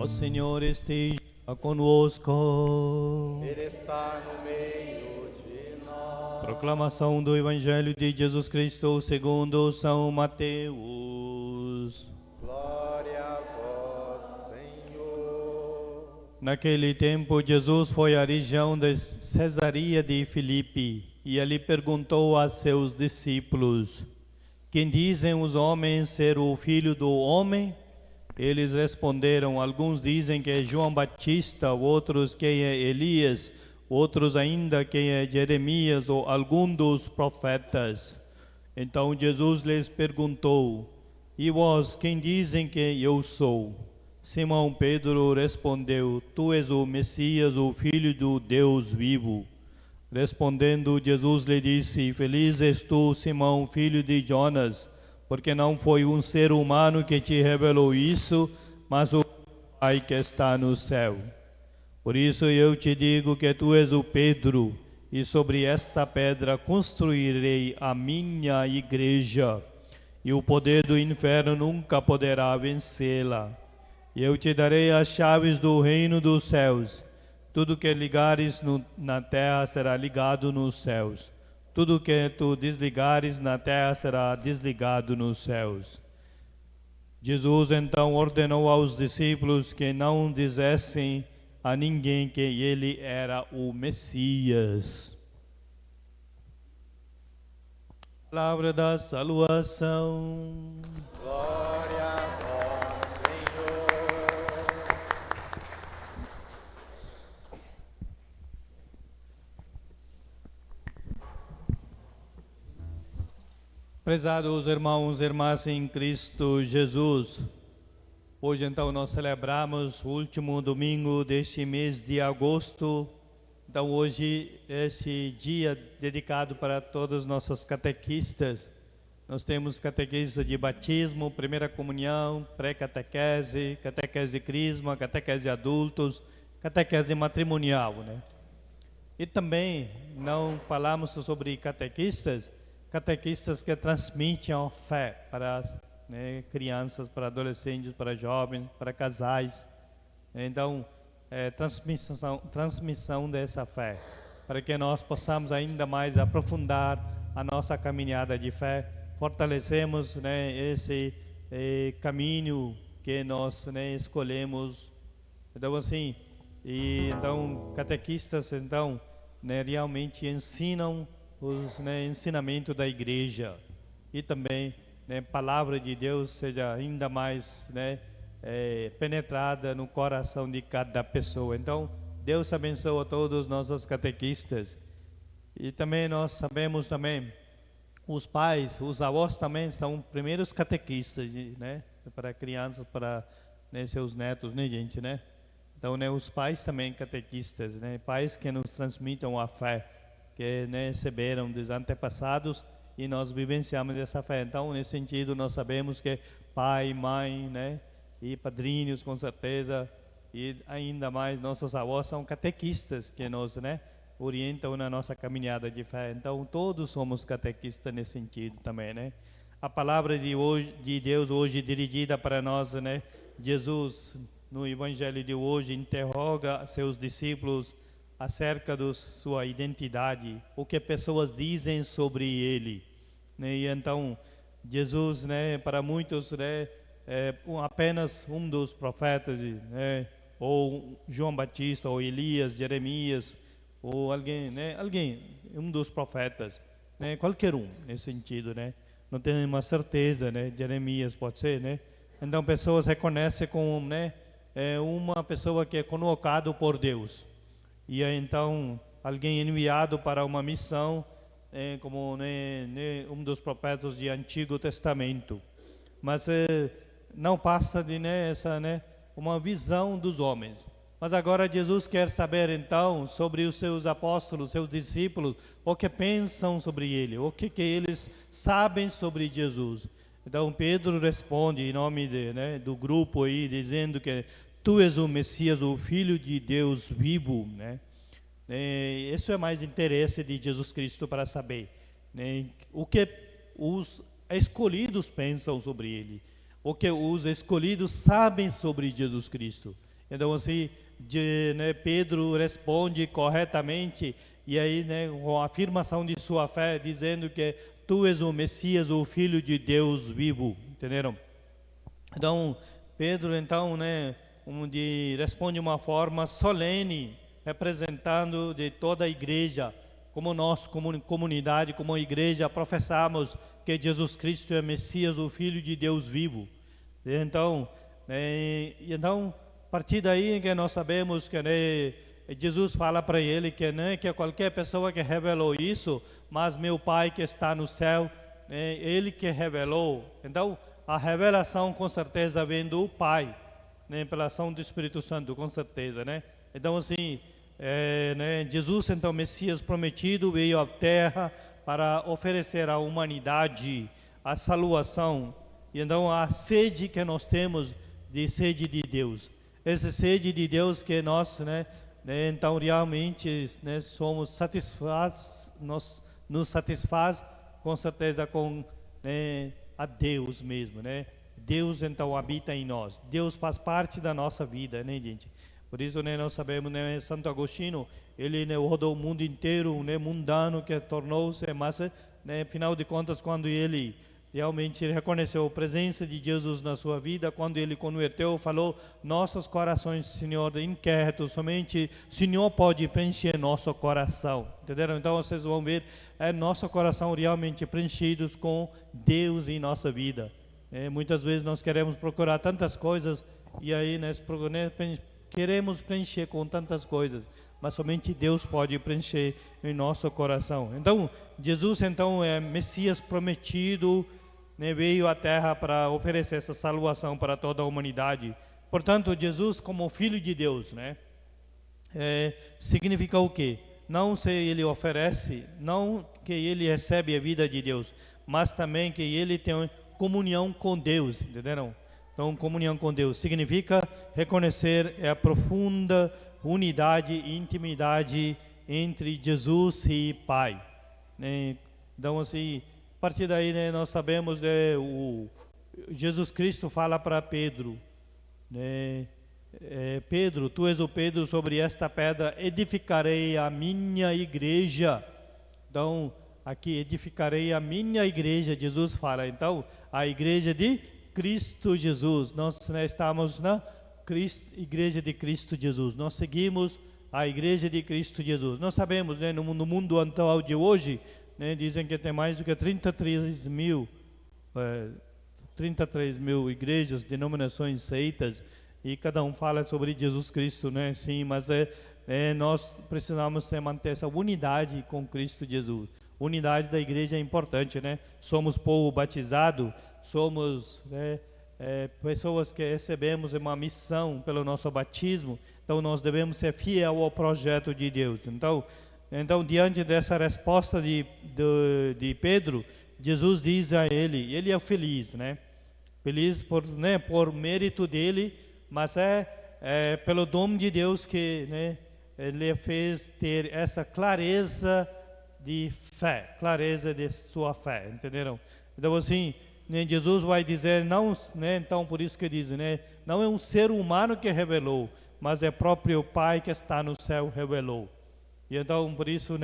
O Senhor esteja conosco. Ele está no meio de nós. Proclamação do Evangelho de Jesus Cristo segundo São Mateus. Glória a vós, Senhor. Naquele tempo, Jesus foi à região de Cesaria de Filipe e ali perguntou a seus discípulos: quem dizem os homens ser o Filho do Homem? Eles responderam: alguns dizem que é João Batista, outros que é Elias, outros ainda que é Jeremias ou algum dos profetas. Então Jesus lhes perguntou: e vós, quem dizem que eu sou? Simão Pedro respondeu: tu és o Messias, o Filho do Deus vivo. Respondendo, Jesus lhe disse: feliz és tu, Simão, filho de Jonas, porque não foi um ser humano que te revelou isso, mas o Pai que está no céu. Por isso eu te digo que tu és o Pedro, e sobre esta pedra construirei a minha igreja, e o poder do inferno nunca poderá vencê-la. E eu te darei as chaves do reino dos céus. Tudo que ligares na terra será ligado nos céus. Tudo que tu desligares na terra será desligado nos céus. Jesus então ordenou aos discípulos que não dissessem a ninguém que ele era o Messias. Palavra da salvação. Glória a vós, Senhor. Prezados irmãos e irmãs em Cristo Jesus, hoje então nós celebramos o último domingo deste mês de agosto. Então hoje, esse dia dedicado para todos os nossos catequistas. Nós temos catequista de batismo, primeira comunhão, pré-catequese, catequese de crisma, catequese de adultos, catequese matrimonial, né? E também não falamos sobre catequistas que transmitem a fé para crianças, para adolescentes, para jovens, para casais. Então, transmissão dessa fé, para que nós possamos ainda mais aprofundar a nossa caminhada de fé, fortalecemos esse caminho que nós escolhemos. Então, assim, catequistas, realmente ensinam os ensinamentos da igreja, e também palavra de Deus seja ainda mais penetrada no coração de cada pessoa. Então Deus abençoa a todos os nossos catequistas. E também nós sabemos também, os pais, os avós também são primeiros catequistas, para crianças, para seus netos, gente, Então, os pais também catequistas, pais que nos transmitam a fé que receberam dos antepassados, e nós vivenciamos essa fé. Então, nesse sentido, nós sabemos que pai, mãe, e padrinhos, com certeza, e ainda mais nossos avós são catequistas que nos orientam na nossa caminhada de fé. Então, todos somos catequistas nesse sentido também, A palavra de Deus hoje dirigida para nós, Jesus, no Evangelho de hoje, interroga seus discípulos acerca da sua identidade, o que pessoas dizem sobre ele, E então Jesus, para muitos, é apenas um dos profetas, ou João Batista, ou Elias, Jeremias, ou alguém, um dos profetas, qualquer um nesse sentido, Não tem uma certeza, Jeremias pode ser, Então pessoas reconhecem como, uma pessoa que é convocado por Deus. E então alguém enviado para uma missão, como um dos profetas de Antigo Testamento, mas não passa de uma visão dos homens. Mas agora Jesus quer saber então sobre os seus apóstolos, seus discípulos, o que pensam sobre ele, o que eles sabem sobre Jesus. Então Pedro responde em nome do grupo aí, dizendo que tu és o Messias, o Filho de Deus vivo, Isso é mais interesse de Jesus Cristo para saber, o que os escolhidos pensam sobre ele, o que os escolhidos sabem sobre Jesus Cristo. Então assim, Pedro responde corretamente, e aí, com a afirmação de sua fé, dizendo que tu és o Messias, o Filho de Deus vivo, entenderam? Então, Pedro, então, responde de uma forma solene, representando de toda a igreja, como nós, como comunidade, como igreja, professamos que Jesus Cristo é Messias, o Filho de Deus vivo. Então, a partir daí que nós sabemos que Jesus fala para ele que qualquer pessoa que revelou isso, mas meu Pai que está no céu, Ele que revelou. Então, a revelação com certeza vem do Pai, pela ação do Espírito Santo, com certeza, Então, assim, Jesus, então, Messias prometido, veio à Terra para oferecer à humanidade a salvação. E então, a sede que nós temos de sede de Deus. Essa sede de Deus que nós, então, realmente, somos satisfeitos, nos satisfaz, com certeza, com a Deus mesmo, Deus então habita em nós. Deus faz parte da nossa vida, gente? Por isso, nós sabemos, Santo Agostinho, ele rodou o mundo inteiro, mundano que tornou-se, mas, afinal de contas, quando ele realmente reconheceu a presença de Jesus na sua vida, quando ele converteu, falou: nossos corações, Senhor, inquietos, somente o Senhor pode preencher nosso coração, entenderam? Então vocês vão ver nosso coração realmente preenchidos com Deus em nossa vida. Muitas vezes nós queremos procurar tantas coisas e aí queremos preencher com tantas coisas, mas somente Deus pode preencher em nosso coração. Então Jesus então é Messias prometido, veio à Terra para oferecer essa salvação para toda a humanidade. Portanto, Jesus como Filho de Deus, significa o quê? Não se ele oferece, não que ele recebe a vida de Deus, mas também que ele tem comunhão com Deus, entenderam? Então, comunhão com Deus significa reconhecer a profunda unidade e intimidade entre Jesus e Pai. Então, assim, a partir daí, nós sabemos, Jesus Cristo fala para Pedro, Pedro, tu és o Pedro, sobre esta pedra edificarei a minha igreja. Então, aqui, edificarei a minha igreja, Jesus fala. Então, a igreja de Cristo Jesus. Nós estamos na igreja de Cristo Jesus. Nós seguimos a igreja de Cristo Jesus. Nós sabemos, no mundo atual de hoje, dizem que tem mais do que 33 mil igrejas, denominações, seitas, e cada um fala sobre Jesus Cristo, Sim, mas nós precisamos manter essa unidade com Cristo Jesus. Unidade da igreja é importante, Somos povo batizado, somos pessoas que recebemos uma missão pelo nosso batismo, então nós devemos ser fiel ao projeto de Deus. Então, diante dessa resposta de Pedro, Jesus diz a ele é feliz, Feliz por mérito dele, mas pelo dom de Deus que ele fez ter essa clareza de fé, clareza de sua fé, entenderam? Então, assim, Jesus vai dizer, não, então por isso que diz, não é um ser humano que revelou, mas é o próprio Pai que está no céu revelou. E então, por isso,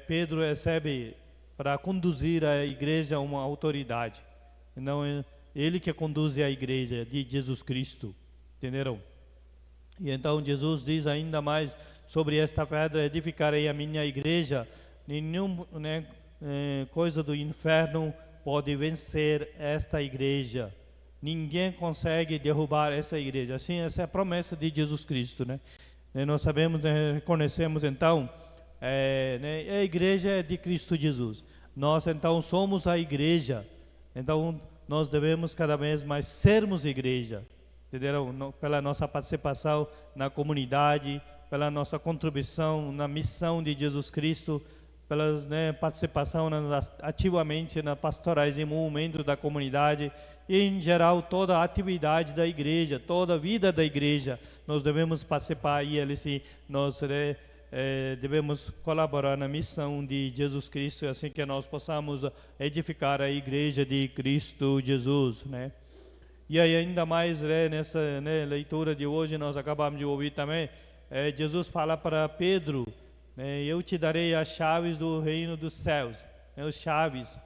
Pedro recebe para conduzir a igreja uma autoridade. Então, é ele que conduz a igreja de Jesus Cristo, entenderam? E então Jesus diz ainda mais sobre esta pedra: edificarei a minha igreja, nenhuma coisa do inferno pode vencer esta igreja. Ninguém consegue derrubar essa igreja. Assim, essa é a promessa de Jesus Cristo, Nós sabemos, reconhecemos então, a igreja é de Cristo Jesus. Nós então somos a igreja. Então nós devemos cada vez mais sermos igreja, entenderam? Pela nossa participação na comunidade, pela nossa contribuição na missão de Jesus Cristo, pela participação ativamente nas pastorais e movimento da comunidade e em geral toda a atividade da igreja, toda a vida da igreja, nós devemos participar e nós devemos colaborar na missão de Jesus Cristo, assim que nós possamos edificar a igreja de Cristo Jesus, E aí ainda mais, né, nessa, né, leitura de hoje nós acabamos de ouvir também, Jesus fala para Pedro, né, eu te darei as chaves do reino dos céus, né, as chaves,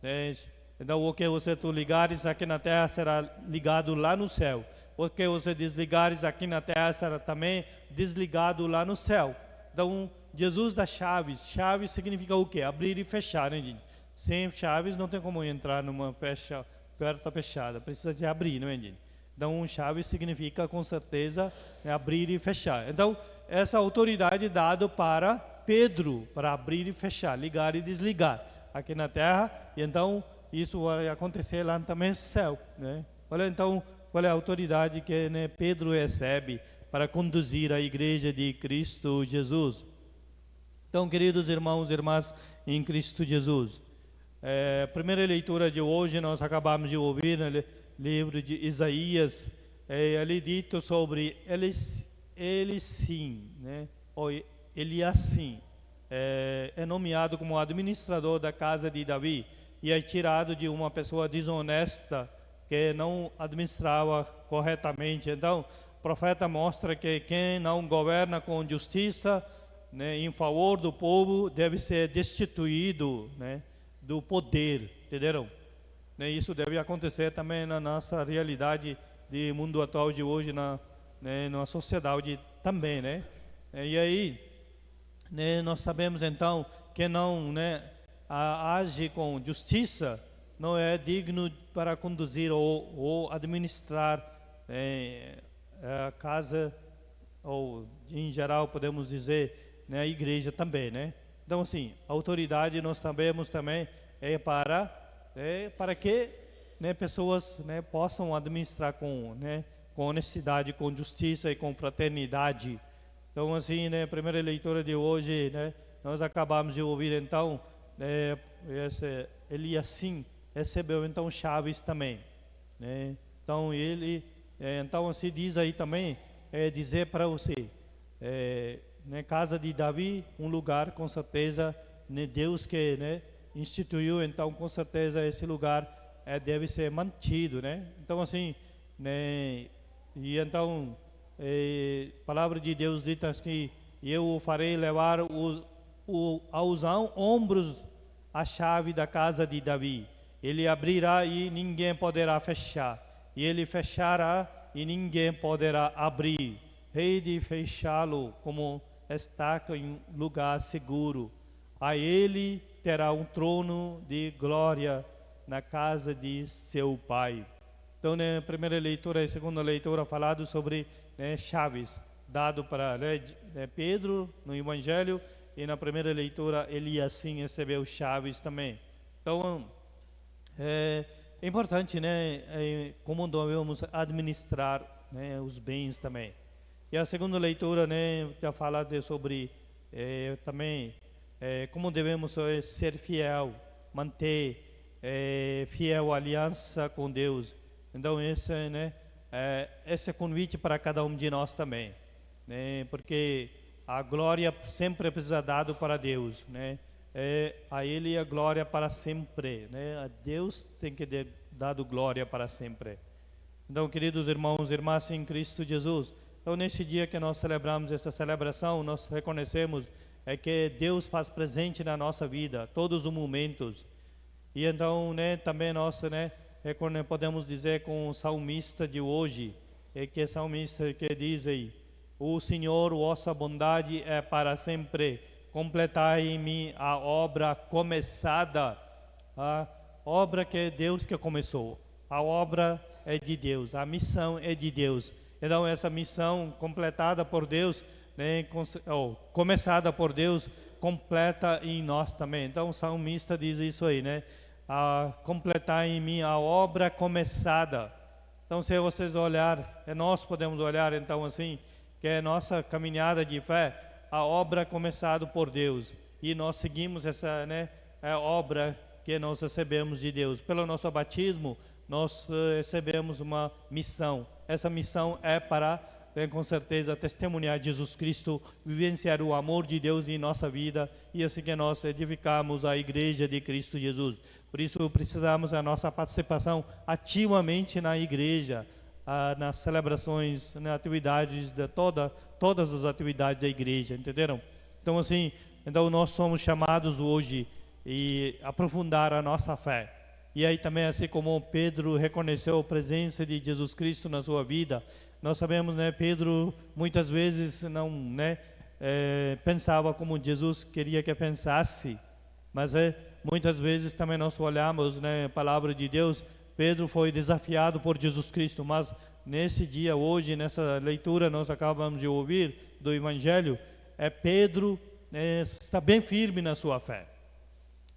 né, então o que você tu ligares aqui na terra será ligado lá no céu, o que você desligares aqui na terra será também desligado lá no céu. Então Jesus dá chaves. Chaves significa o quê? Abrir e fechar, né, gente? Sem chaves não tem como entrar numa porta fechada, precisa de abrir, não é, gente? Então chaves significa com certeza, né, abrir e fechar. Então essa autoridade é dada para Pedro, para abrir e fechar, ligar e desligar aqui na terra, e então isso vai acontecer lá também no céu, né? Olha então qual é a autoridade que, né, Pedro recebe para conduzir a igreja de Cristo Jesus. Então, queridos irmãos e irmãs em Cristo Jesus, a primeira leitura de hoje nós acabamos de ouvir no livro de Isaías, ali dito sobre ele sim, né? Ou ele assim, é nomeado como administrador da casa de Davi e é tirado de uma pessoa desonesta que não administrava corretamente. Então, o profeta mostra que quem não governa com justiça, né, em favor do povo, deve ser destituído, né, do poder, entenderam? Né, isso deve acontecer também na nossa realidade de mundo atual de hoje, na sociedade também, né? E aí, né, nós sabemos então que não, né, age com justiça, não é digno para conduzir ou administrar a casa, ou em geral podemos dizer, né, a igreja também, né? Então assim, a autoridade nós sabemos também é para que, né, pessoas, né, possam administrar com honestidade, com justiça e com fraternidade. Então assim, né, a primeira leitura de hoje, né, nós acabamos de ouvir então, ele assim recebeu então chaves também, né? Então ele, então assim diz aí também, dizer para você, né, casa de Davi, um lugar com certeza, né, Deus que, né, instituiu, então com certeza esse lugar deve ser mantido, né? Então assim, né, e então a palavra de Deus diz que eu o farei levar aos ombros a chave da casa de Davi. Ele abrirá e ninguém poderá fechar, e ele fechará e ninguém poderá abrir. Rei de fechá-lo como estaca em lugar seguro. A ele terá um trono de glória na casa de seu pai. Então, na primeira leitura e segunda leitura, falado sobre, né, chaves, dado para, né, Pedro no Evangelho, e na primeira leitura ele assim recebeu chaves também. Então, é importante, né, como devemos administrar, né, os bens também. E a segunda leitura, né, já fala sobre também como devemos ser fiel, manter fiel aliança com Deus. Então esse, né, esse é convite para cada um de nós também, né, porque a glória sempre precisa dado para Deus, né? A Ele a glória para sempre, né? A Deus tem que ter dado glória para sempre. Então, queridos irmãos e irmãs em Cristo Jesus, então nesse dia que nós celebramos essa celebração, nós reconhecemos que Deus faz presente na nossa vida, todos os momentos. E então, né, também nós, né, podemos dizer com o salmista de hoje, que é salmista que diz aí: o Senhor, vossa bondade é para sempre, completai em mim a obra começada. A obra que é Deus que começou, a obra é de Deus, a missão é de Deus. Então essa missão completada por Deus, né, começada por Deus, completa em nós também. Então o salmista diz isso aí, né? Completar em mim a obra começada. Então se vocês olharem, nós podemos olhar então assim, que é nossa caminhada de fé, a obra começada por Deus, e nós seguimos essa, né, obra que nós recebemos de Deus. Pelo nosso batismo, nós recebemos uma missão. Essa missão é para com certeza testemunhar Jesus Cristo, vivenciar o amor de Deus em nossa vida, e assim que nós edificamos a igreja de Cristo Jesus. Por isso precisamos da nossa participação ativamente na igreja, nas celebrações, nas atividades, todas as atividades da igreja, entenderam? Então assim, nós somos chamados hoje a aprofundar a nossa fé. E aí também, assim como Pedro reconheceu a presença de Jesus Cristo na sua vida, nós sabemos, né, Pedro muitas vezes não, né, pensava como Jesus queria que pensasse, mas muitas vezes também nós olhamos, né, a palavra de Deus, Pedro foi desafiado por Jesus Cristo, mas nesse dia, hoje, nessa leitura nós acabamos de ouvir do Evangelho, Pedro está bem firme na sua fé.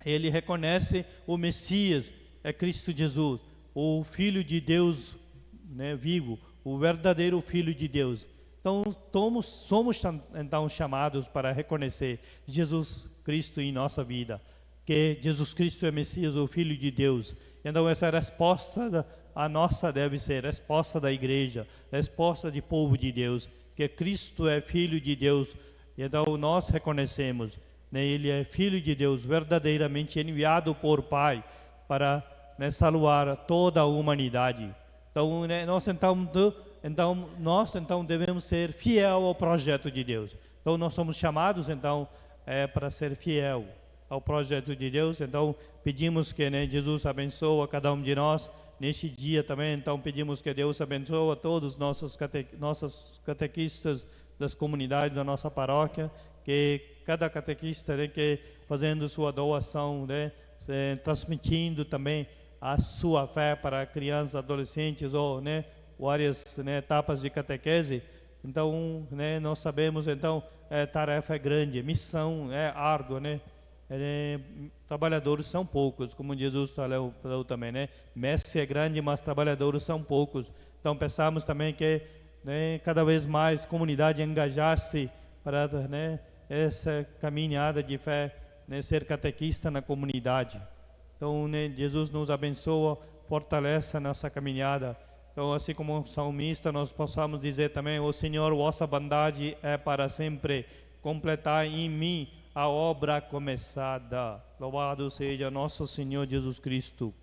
Ele reconhece o Messias, Cristo Jesus, o Filho de Deus, né, vivo, o verdadeiro Filho de Deus. Então, somos então chamados para reconhecer Jesus Cristo em nossa vida, que Jesus Cristo é Messias, o Filho de Deus. Então, essa resposta a nossa deve ser resposta da igreja, resposta do povo de Deus, que Cristo é Filho de Deus. Então, nós reconhecemos, né, Ele é Filho de Deus, verdadeiramente enviado por Pai para, né, salvar toda a humanidade. Então, né, nós devemos ser fiel ao projeto de Deus. Então, nós somos chamados para ser fiel ao projeto de Deus. Então, pedimos que, né, Jesus abençoe a cada um de nós neste dia também. Então, pedimos que Deus abençoe a todos os nossos catequistas das comunidades da nossa paróquia, que cada catequista, né, que fazendo sua doação, né, transmitindo também a sua fé para crianças, adolescentes ou, né, várias, né, etapas de catequese. Então, né, nós sabemos, tarefa é grande, missão é árdua, né? Trabalhadores são poucos, como Jesus falou também, né? Mestre é grande, mas trabalhadores são poucos. Então, pensamos também que, né, cada vez mais comunidade engajar-se para, né, essa caminhada de fé, né, ser catequista na comunidade. Então, né, Jesus nos abençoa, fortalece a nossa caminhada. Então, assim como um salmista, nós possamos dizer também: ó Senhor, vossa bondade é para sempre, completar em mim a obra começada. Louvado seja nosso Senhor Jesus Cristo.